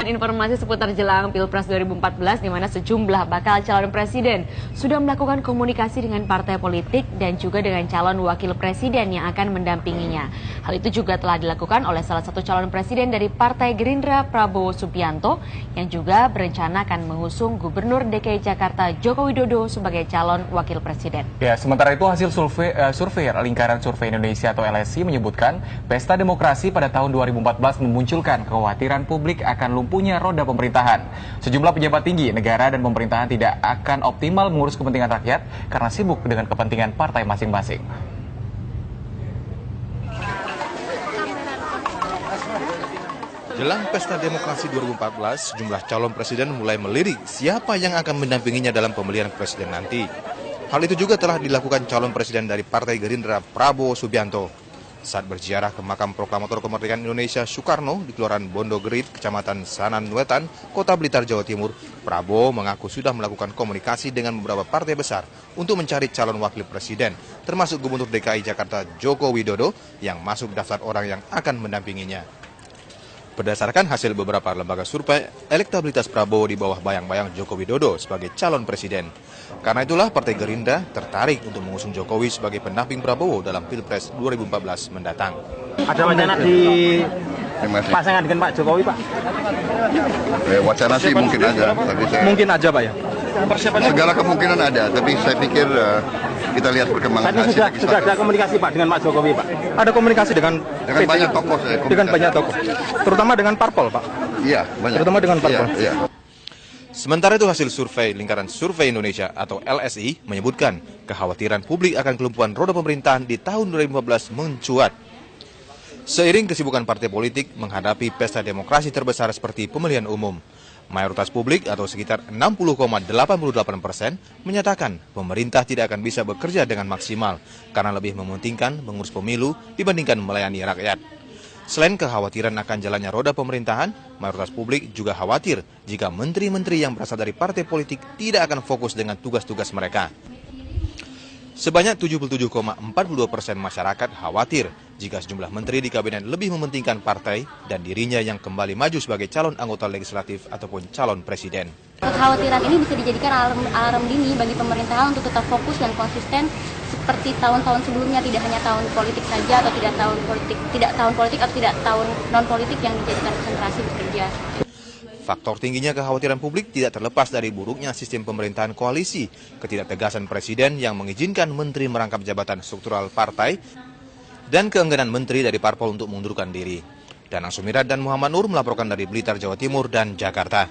Informasi seputar jelang Pilpres 2014 di mana sejumlah bakal calon presiden sudah melakukan komunikasi dengan partai politik dan juga dengan calon wakil presiden yang akan mendampinginya. Hal itu juga telah dilakukan oleh salah satu calon presiden dari Partai Gerindra, Prabowo Subianto, yang juga berencana akan mengusung Gubernur DKI Jakarta Joko Widodo sebagai calon wakil presiden. Ya, sementara itu hasil survei Lingkaran Survei Indonesia atau LSI menyebutkan pesta demokrasi pada tahun 2014 memunculkan kekhawatiran publik akan lumpuhnya roda pemerintahan. Sejumlah pejabat tinggi negara dan pemerintahan tidak akan optimal mengurus kepentingan rakyat karena sibuk dengan kepentingan partai masing-masing. Jelang Pesta Demokrasi 2014, sejumlah calon presiden mulai melirik siapa yang akan mendampinginya dalam pemilihan presiden nanti. Hal itu juga telah dilakukan calon presiden dari Partai Gerindra, Prabowo Subianto. Saat berziarah ke makam proklamator kemerdekaan Indonesia Soekarno di Kelurahan Bondogerit, Kecamatan Sanan Wetan, Kota Blitar, Jawa Timur, Prabowo mengaku sudah melakukan komunikasi dengan beberapa partai besar untuk mencari calon wakil presiden, termasuk Gubernur DKI Jakarta Joko Widodo yang masuk daftar orang yang akan mendampinginya. Berdasarkan hasil beberapa lembaga survei, elektabilitas Prabowo di bawah bayang-bayang Joko Widodo sebagai calon presiden. Karena itulah Partai Gerindra tertarik untuk mengusung Jokowi sebagai pendamping Prabowo dalam Pilpres 2014 mendatang. Ada wacana di pasangan dengan Pak Jokowi, Pak? Wacana sih mungkin aja. Tapi Mungkin aja, Pak, ya? segala kemungkinan ada, tapi saya pikir kita lihat perkembangan Tapi hasil. sudah ada komunikasi, Pak, dengan Pak Jokowi, Pak? Ada komunikasi dengan banyak tokoh. Dengan banyak tokoh, terutama dengan parpol, Pak? Iya, banyak. Terutama dengan parpol. Iya. Sementara itu hasil survei Lingkaran Survei Indonesia atau LSI menyebutkan kekhawatiran publik akan kelumpuhan roda pemerintahan di tahun 2015 mencuat. Seiring kesibukan partai politik menghadapi pesta demokrasi terbesar seperti pemilihan umum, mayoritas publik atau sekitar 60,88% menyatakan pemerintah tidak akan bisa bekerja dengan maksimal karena lebih mementingkan mengurus pemilu dibandingkan melayani rakyat. Selain kekhawatiran akan jalannya roda pemerintahan, mayoritas publik juga khawatir jika menteri-menteri yang berasal dari partai politik tidak akan fokus dengan tugas-tugas mereka. Sebanyak 77,42% masyarakat khawatir jika sejumlah menteri di kabinet lebih mementingkan partai dan dirinya yang kembali maju sebagai calon anggota legislatif ataupun calon presiden. Kekhawatiran ini bisa dijadikan alarm dini bagi pemerintahan untuk tetap fokus dan konsisten seperti tahun-tahun sebelumnya, tidak hanya tahun politik saja atau tidak tahun politik atau tidak tahun non politik yang dijadikan konsentrasi bekerja. Faktor tingginya kekhawatiran publik tidak terlepas dari buruknya sistem pemerintahan koalisi, ketidaktegasan presiden yang mengizinkan menteri merangkap jabatan struktural partai, dan keengganan menteri dari parpol untuk mengundurkan diri. Danang Sumirat dan Muhammad Nur melaporkan dari Blitar, Jawa Timur dan Jakarta.